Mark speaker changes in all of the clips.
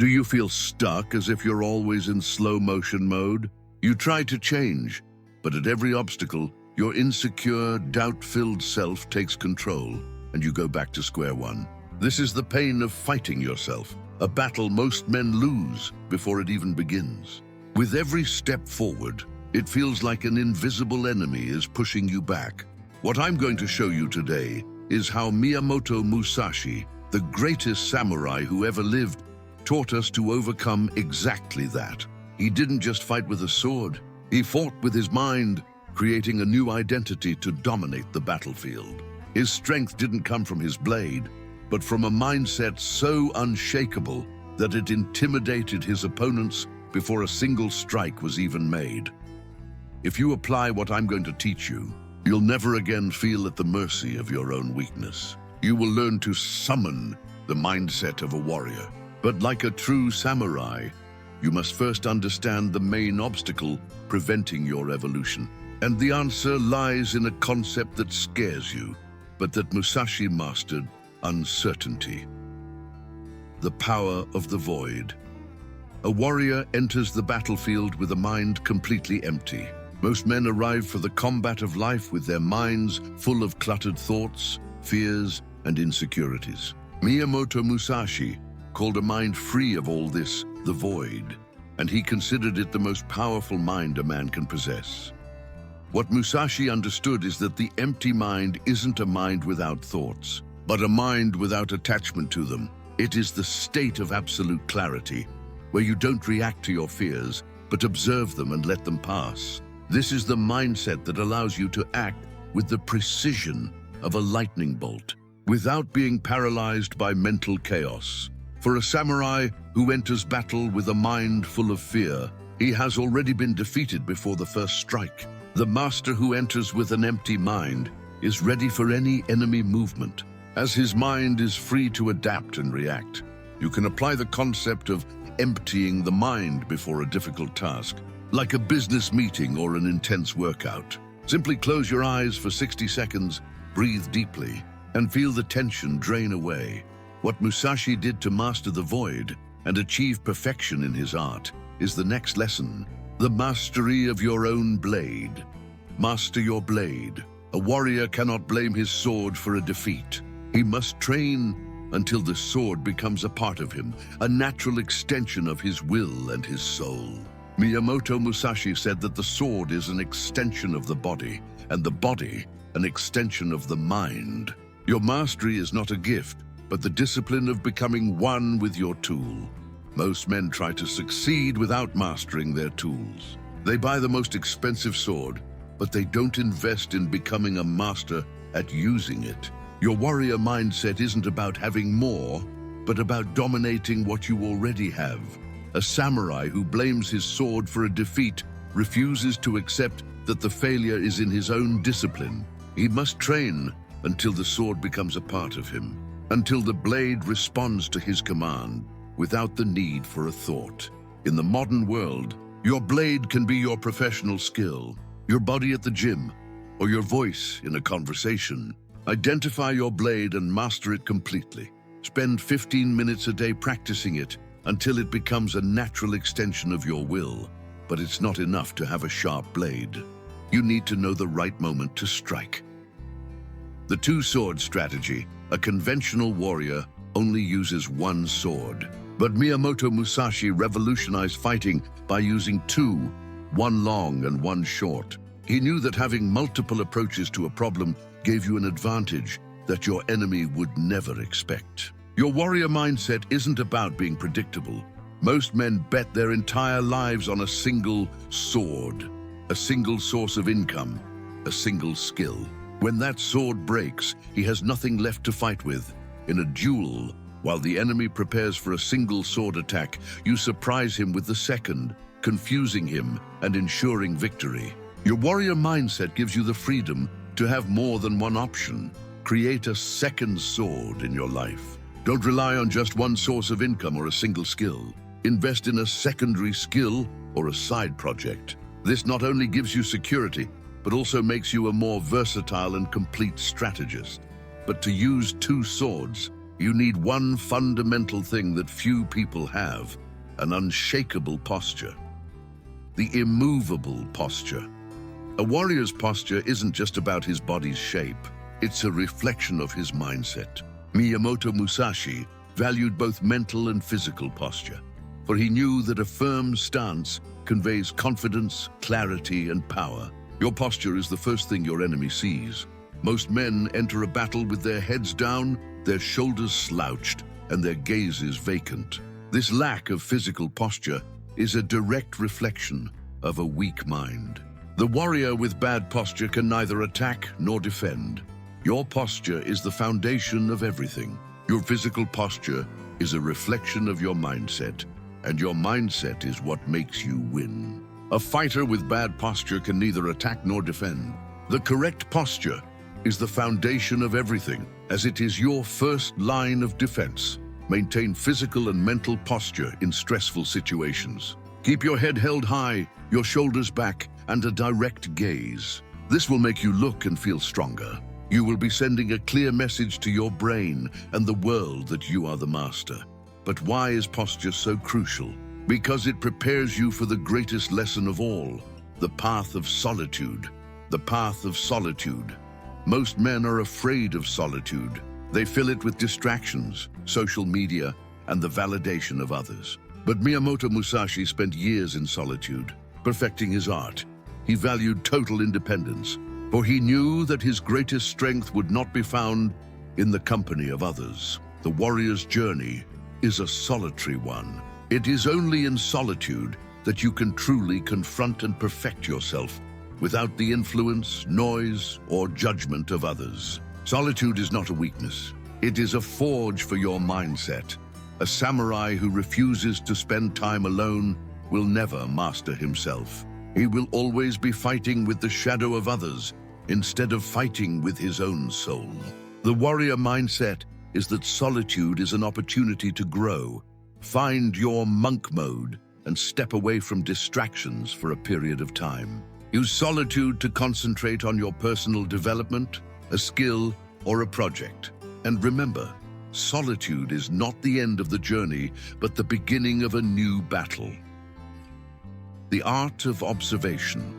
Speaker 1: Do you feel stuck as if you're always in slow motion mode? You try to change, but at every obstacle, your insecure, doubt-filled self takes control, and you go back to square one. This is the pain of fighting yourself, a battle most men lose before it even begins. With every step forward, it feels like an invisible enemy is pushing you back. What I'm going to show you today is how Miyamoto Musashi, the greatest samurai who ever lived, taught us to overcome exactly that. He didn't just fight with a sword, he fought with his mind, creating a new identity to dominate the battlefield. His strength didn't come from his blade, but from a mindset so unshakable that it intimidated his opponents before a single strike was even made. If you apply what I'm going to teach you, you'll never again feel at the mercy of your own weakness. You will learn to summon the mindset of a warrior. But like a true samurai, you must first understand the main obstacle preventing your evolution. And the answer lies in a concept that scares you, but that Musashi mastered: uncertainty. The power of the void. A warrior enters the battlefield with a mind completely empty. Most men arrive for the combat of life with their minds full of cluttered thoughts, fears, and insecurities. Miyamoto Musashi called a mind free of all this the void, and he considered it the most powerful mind a man can possess. What Musashi understood is that the empty mind isn't a mind without thoughts, but a mind without attachment to them. It is the state of absolute clarity, where you don't react to your fears, but observe them and let them pass. This is the mindset that allows you to act with the precision of a lightning bolt, without being paralyzed by mental chaos. For a samurai who enters battle with a mind full of fear, he has already been defeated before the first strike. The master who enters with an empty mind is ready for any enemy movement, as his mind is free to adapt and react. You can apply the concept of emptying the mind before a difficult task, like a business meeting or an intense workout. Simply close your eyes for 60 seconds, breathe deeply, and feel the tension drain away. What Musashi did to master the void and achieve perfection in his art is the next lesson: the mastery of your own blade. Master your blade. A warrior cannot blame his sword for a defeat. He must train until the sword becomes a part of him, a natural extension of his will and his soul. Miyamoto Musashi said that the sword is an extension of the body, and the body an extension of the mind. Your mastery is not a gift, but the discipline of becoming one with your tool. Most men try to succeed without mastering their tools. They buy the most expensive sword, but they don't invest in becoming a master at using it. Your warrior mindset isn't about having more, but about dominating what you already have. A samurai who blames his sword for a defeat refuses to accept that the failure is in his own discipline. He must train until the sword becomes a part of him, until the blade responds to his command without the need for a thought. In the modern world, your blade can be your professional skill, your body at the gym, or your voice in a conversation. Identify your blade and master it completely. Spend 15 minutes a day practicing it until it becomes a natural extension of your will. But it's not enough to have a sharp blade. You need to know the right moment to strike. The two-sword strategy. A conventional warrior only uses one sword. But Miyamoto Musashi revolutionized fighting by using two, one long and one short. He knew that having multiple approaches to a problem gave you an advantage that your enemy would never expect. Your warrior mindset isn't about being predictable. Most men bet their entire lives on a single sword, a single source of income, a single skill. When that sword breaks, he has nothing left to fight with. In a duel, while the enemy prepares for a single sword attack, you surprise him with the second, confusing him and ensuring victory. Your warrior mindset gives you the freedom to have more than one option. Create a second sword in your life. Don't rely on just one source of income or a single skill. Invest in a secondary skill or a side project. This not only gives you security, but also makes you a more versatile and complete strategist. But to use two swords You need one fundamental thing that few people have: an unshakable posture. The immovable posture. A warrior's posture isn't just about his body's shape. It's a reflection of his mindset. Miyamoto Musashi valued both mental and physical posture, for he knew that a firm stance conveys confidence, clarity, and power. Your posture is the first thing your enemy sees. Most men enter a battle with their heads down, their shoulders slouched, and their gazes vacant. This lack of physical posture is a direct reflection of a weak mind. The warrior with bad posture can neither attack nor defend. Your posture is the foundation of everything. Your physical posture is a reflection of your mindset, and your mindset is what makes you win. A fighter with bad posture can neither attack nor defend. The correct posture is the foundation of everything, as it is your first line of defense. Maintain physical and mental posture in stressful situations. Keep your head held high, your shoulders back, and a direct gaze. This will make you look and feel stronger. You will be sending a clear message to your brain and the world that you are the master. But why is posture so crucial? Because it prepares you for the greatest lesson of all, the path of solitude. The path of solitude. Most men are afraid of solitude. They fill it with distractions, social media, and the validation of others. But Miyamoto Musashi spent years in solitude, perfecting his art. He valued total independence, for he knew that his greatest strength would not be found in the company of others. The warrior's journey is a solitary one. It is only in solitude that you can truly confront and perfect yourself without the influence, noise, or judgment of others. Solitude is not a weakness. It is a forge for your mindset. A samurai who refuses to spend time alone will never master himself. He will always be fighting with the shadow of others instead of fighting with his own soul. The warrior mindset is that solitude is an opportunity to grow. Find your monk mode and step away from distractions for a period of time. Use solitude to concentrate on your personal development, a skill, or a project. And remember, solitude is not the end of the journey, but the beginning of a new battle. The art of observation.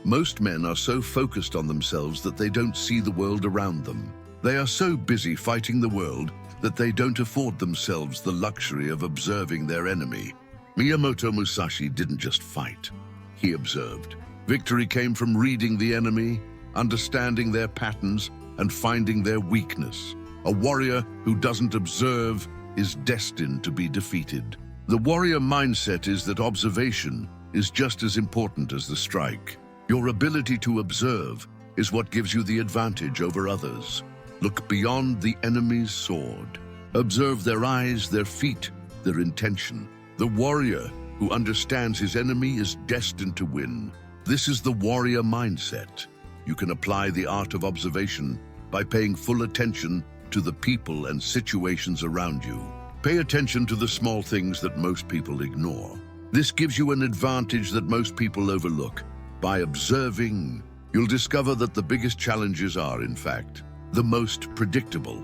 Speaker 1: Most men are so focused on themselves that they don't see the world around them. They are so busy fighting the world that they don't afford themselves the luxury of observing their enemy. Miyamoto Musashi didn't just fight. He observed. Victory came from reading the enemy, understanding their patterns, and finding their weakness. A warrior who doesn't observe is destined to be defeated. The warrior mindset is that observation is just as important as the strike. Your ability to observe is what gives you the advantage over others. Look beyond the enemy's sword. Observe their eyes, their feet, their intention. The warrior who understands his enemy is destined to win. This is the warrior mindset. You can apply the art of observation by paying full attention to the people and situations around you. Pay attention to the small things that most people ignore. This gives you an advantage that most people overlook. By observing, you'll discover that the biggest challenges are, in fact, the most predictable.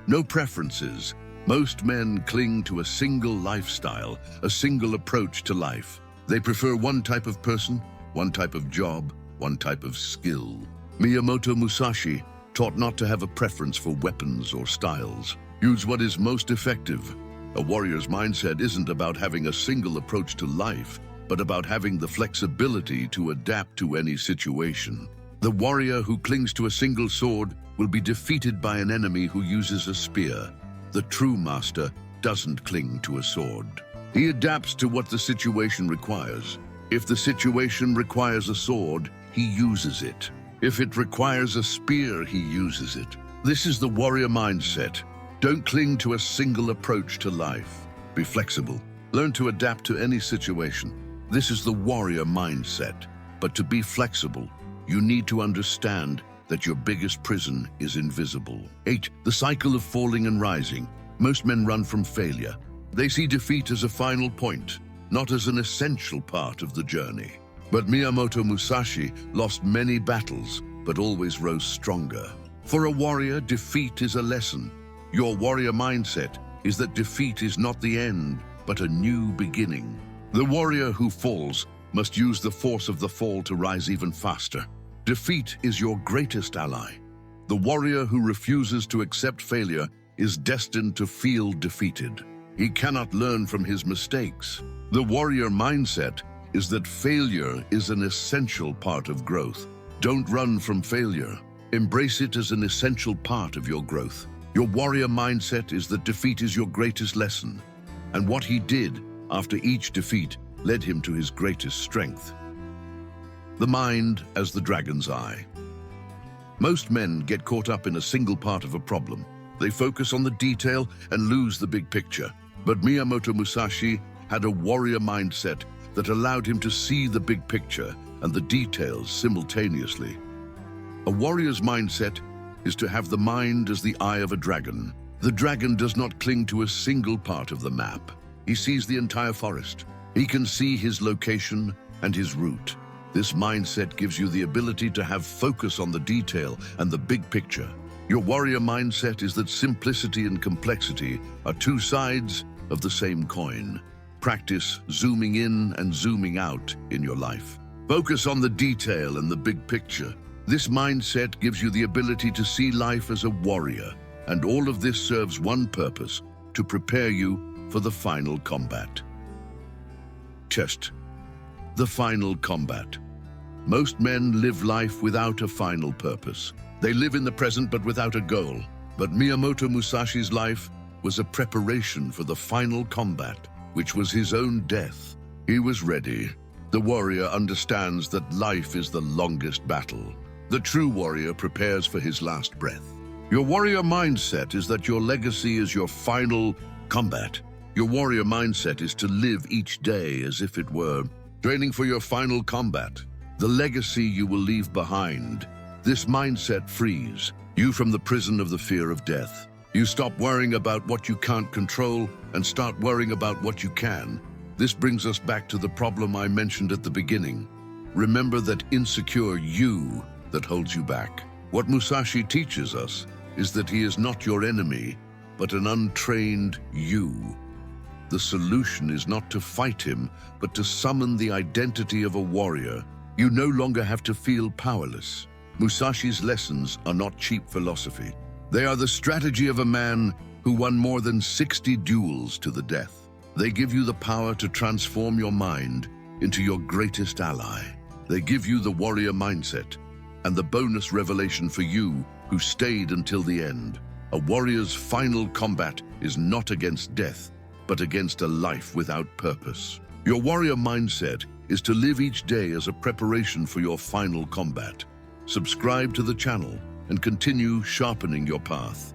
Speaker 1: No preferences. Most men cling to a single lifestyle, a single approach to life. They prefer one type of person, one type of job, one type of skill. Miyamoto Musashi taught not to have a preference for weapons or styles. Use what is most effective. A warrior's mindset isn't about having a single approach to life, but about having the flexibility to adapt to any situation. The warrior who clings to a single sword will be defeated by an enemy who uses a spear. The true master doesn't cling to a sword. He adapts to what the situation requires. If the situation requires a sword, he uses it. If it requires a spear, he uses it. This is the warrior mindset. Don't cling to a single approach to life. Be flexible. Learn to adapt to any situation. This is the warrior mindset. But to be flexible, you need to understand that your biggest prison is invisible. 8. The cycle of falling and rising. Most men run from failure. They see defeat as a final point, not as an essential part of the journey. But Miyamoto Musashi lost many battles, but always rose stronger. For a warrior, defeat is a lesson. Your warrior mindset is that defeat is not the end, but a new beginning. The warrior who falls must use the force of the fall to rise even faster. Defeat is your greatest ally. The warrior who refuses to accept failure is destined to feel defeated. He cannot learn from his mistakes. The warrior mindset is that failure is an essential part of growth. Don't run from failure. Embrace it as an essential part of your growth. Your warrior mindset is that defeat is your greatest lesson, and what he did after each defeat led him to his greatest strength. The mind as the dragon's eye. Most men get caught up in a single part of a problem. They focus on the detail and lose the big picture. But Miyamoto Musashi had a warrior mindset that allowed him to see the big picture and the details simultaneously. A warrior's mindset is to have the mind as the eye of a dragon. The dragon does not cling to a single part of the map. He sees the entire forest. He can see his location and his route. This mindset gives you the ability to have focus on the detail and the big picture. Your warrior mindset is that simplicity and complexity are two sides of the same coin. Practice zooming in and zooming out in your life. Focus on the detail and the big picture. This mindset gives you the ability to see life as a warrior, and all of this serves one purpose: to prepare you for the final combat. Chest. The final combat. Most men live life without a final purpose. They live in the present but without a goal. But Miyamoto Musashi's life was a preparation for the final combat, which was his own death. He was ready. The warrior understands that life is the longest battle. The true warrior prepares for his last breath. Your warrior mindset is that your legacy is your final combat. Your warrior mindset is to live each day as if it were training for your final combat, the legacy you will leave behind. This mindset frees you from the prison of the fear of death. You stop worrying about what you can't control and start worrying about what you can. This brings us back to the problem I mentioned at the beginning. Remember that insecure you that holds you back. What Musashi teaches us is that he is not your enemy, but an untrained you. The solution is not to fight him, but to summon the identity of a warrior. You no longer have to feel powerless. Musashi's lessons are not cheap philosophy. They are the strategy of a man who won more than 60 duels to the death. They give you the power to transform your mind into your greatest ally. They give you the warrior mindset and the bonus revelation for you who stayed until the end. A warrior's final combat is not against death, but against a life without purpose. Your warrior mindset is to live each day as a preparation for your final combat. Subscribe to the channel and continue sharpening your path.